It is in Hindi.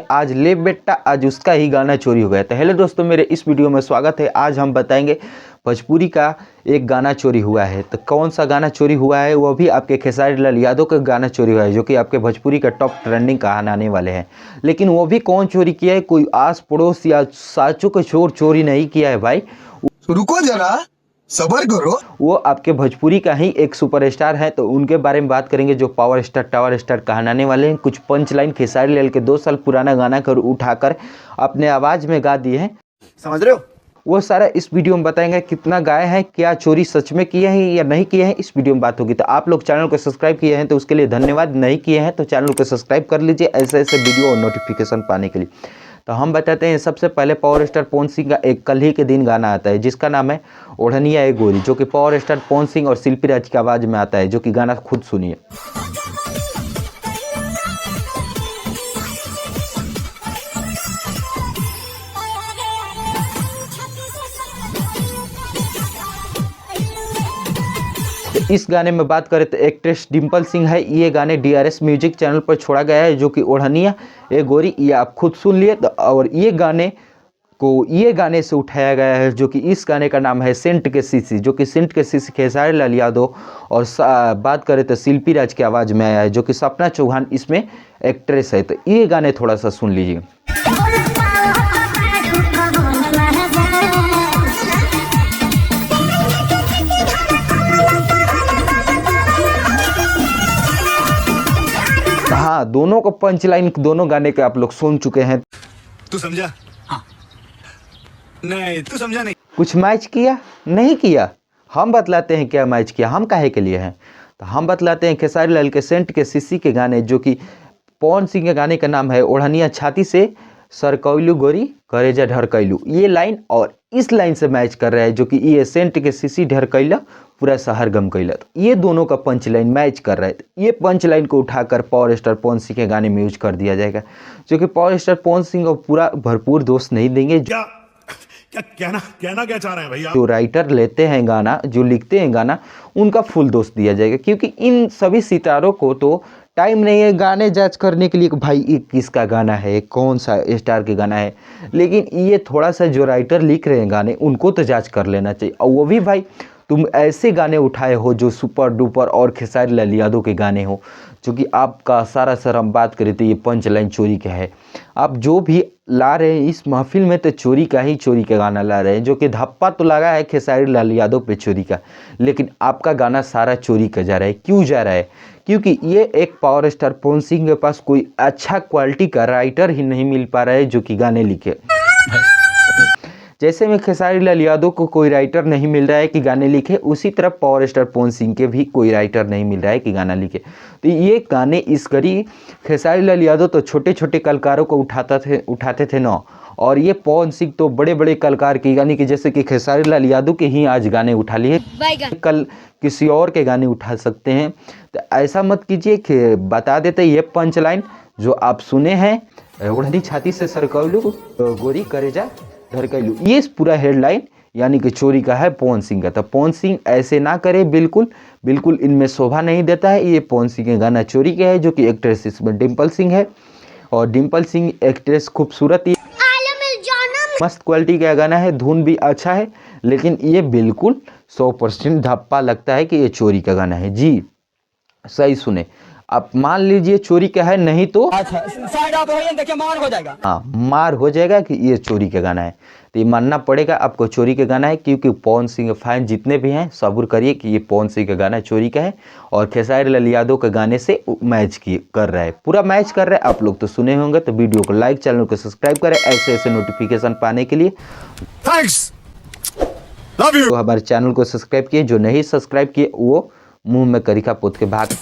आज ले बेटा आज उसका ही गाना चोरी हो गया। तो हेलो दोस्तों, मेरे इस वीडियो में स्वागत है। आज हम बताएंगे भोजपुरी का एक गाना चोरी हुआ है। तो कौन सा गाना चोरी हुआ है, वो भी आपके खेसारी लाल यादव का गाना चोरी हुआ है, जो कि आपके भोजपुरी का टॉप ट्रेंडिंग गाना आने वाले हैं। लेकिन वो भी कौन चोरी किया है, कोई आस पड़ोस या साचों का चोर चोरी नहीं किया है भाई। रुको जरा सबर करो। वो आपके भोजपुरी का ही एक सुपरस्टार है, तो उनके बारे में बात करेंगे, जो पावर स्टार टावर स्टार कहलाने वाले हैं। कुछ पंच लाइन खेसारी लाल के 2 साल पुराना गाना कर उठाकर अपने आवाज़ में गा दिए हैं, समझ रहे हो? वो सारा इस वीडियो में बताएंगे। कितना गाए हैं, क्या चोरी सच में किए हैं या नहीं किए हैं, इस वीडियो में बात होगी। तो आप लोग चैनल को सब्सक्राइब किए हैं तो उसके लिए धन्यवाद, नहीं किए हैं तो चैनल को सब्सक्राइब कर लीजिए ऐसे ऐसे वीडियो और नोटिफिकेशन पाने के लिए। तो हम बताते हैं, सबसे पहले पावर स्टार पवन सिंह का एक कल ही के दिन गाना आता है, जिसका नाम है ओढ़निया ए गोरी, जो कि पावर स्टार पवन सिंह और शिल्पी राज की आवाज़ में आता है, जो कि गाना खुद सुनिए। इस गाने में बात करें तो एक्ट्रेस डिम्पल सिंह है। ये गाने DRS म्यूजिक चैनल पर छोड़ा गया है, जो कि ओढ़निया ए गोरी, ये आप खुद सुन लिए। और ये गाने से उठाया गया है, जो कि इस गाने का नाम है सेंट के सीसी, जो कि सेंट के सीसी खेसारी लाल यादव और बात करें तो शिल्पी राज की आवाज़ में आया है, जो कि सपना चौहान इसमें एक्ट्रेस है। तो ये गाने थोड़ा सा सुन लीजिए। हाँ, दोनों को पंच लाइन दोनों गाने के आप लोग सुन चुके हैं। तू समझा? हाँ। नहीं तू समझा नहीं। कुछ मैच किया नहीं किया, हम बतलाते हैं क्या मैच किया, हम काहे के लिए हैं। तो हम बतलाते हैं खेसारी लाल के सेंट के सीसी के गाने, जो कि पवन सिंह के गाने का नाम है ओढ़निया छाती से सरकैलू गोरी करेजा ढरकैलू। ये लाइन और इस लाइन से मैच कर रहा है, जो कि ये सेंट के सीसी ढरकैला पूरा शहर गम कैला। तो ये दोनों का पंच लाइन मैच कर रहा है। तो ये पंच लाइन को उठाकर पावर स्टार पवन सिंह के गाने में यूज कर दिया जाएगा, जो कि पावर स्टार पवन सिंह को पूरा भरपूर दोष नहीं देंगे। क्या कहना चाह रहे हैं भैया? जो राइटर लेते हैं गाना, जो लिखते हैं गाना, उनका फुल दोष दिया जाएगा, क्योंकि इन सभी सितारों को तो टाइम नहीं है गाने जांच करने के लिए कि भाई ये किसका गाना है, कौन सा स्टार के गाना है। लेकिन ये थोड़ा सा जो राइटर लिख रहे हैं गाने, उनको तो जांच कर लेना चाहिए। और वो भी भाई तुम ऐसे गाने उठाए हो जो सुपर डुपर और खेसारी लाल यादव के गाने हो, जो कि आपका सारा सर हम बात करें तो ये पंच लाइन चोरी का है। आप जो भी ला रहे हैं इस महफिल में तो चोरी का ही चोरी का गाना ला रहे हैं, जो कि धप्पा तो लगा है खेसारी लाल यादव पे चोरी का, लेकिन आपका गाना सारा चोरी का जा रहा है। क्यों जा रहा है? क्योंकि ये एक पावर स्टार पवन सिंह के पास कोई अच्छा क्वालिटी का राइटर ही नहीं मिल पा रहा है, जो कि गाने लिखे। जैसे में खेसारी लाल यादव को कोई राइटर नहीं मिल रहा है कि गाने लिखे, उसी तरह पावर स्टार पवन सिंह के भी कोई राइटर नहीं मिल रहा है कि गाना लिखे। तो ये गाने इस करी खेसारी लाल यादव तो छोटे छोटे कलाकारों को उठाते थे ना, और ये पवन सिंह तो बड़े बड़े कलाकार की, यानी कि जैसे कि खेसारी लाल यादव के ही आज गाने उठा लिए, कल किसी और के गाने उठा सकते हैं। तो ऐसा मत कीजिए कि बता देते ये पंच लाइन जो आप सुने हैं, ओढ़नी छाती से सरकैलू गोरी करेजा ढरकैलू, ये पूरा हेडलाइन यानी कि चोरी का है पवन सिंह का। तो पवन सिंह ऐसे ना करे, बिल्कुल इनमें शोभा नहीं देता है। ये पवन सिंह का गाना चोरी का है, जो कि एक्ट्रेस इसमें डिम्पल सिंह है, और डिम्पल सिंह एक्ट्रेस खूबसूरत, मस्त क्वालिटी का गाना है, धुन भी अच्छा है, लेकिन ये बिल्कुल 100% धप्पा लगता है कि ये चोरी का गाना है। जी सही सुने, आप मान लीजिए चोरी का है, नहीं तो साइड आप देखिए मार हो जाएगा। हाँ, मार हो जाएगा कि ये चोरी का गाना है। तो ये मानना पड़ेगा आपको चोरी का गाना है, क्योंकि पवन सिंह फैन जितने भी हैं सब्र करिए कि ये पवन सिंह का गाना चोरी का है, और खेसारी लाल यादव के गाने से मैच कर रहा है, पूरा मैच कर रहा है। आप लोग तो सुने होंगे। तो वीडियो को लाइक, चैनल को सब्सक्राइब करें ऐसे ऐसे नोटिफिकेशन पाने के लिए। Thanks, love you. तो हमारे चैनल को सब्सक्राइब किए, जो नहीं सब्सक्राइब किए वो मुँह में करिका पोत के भाग।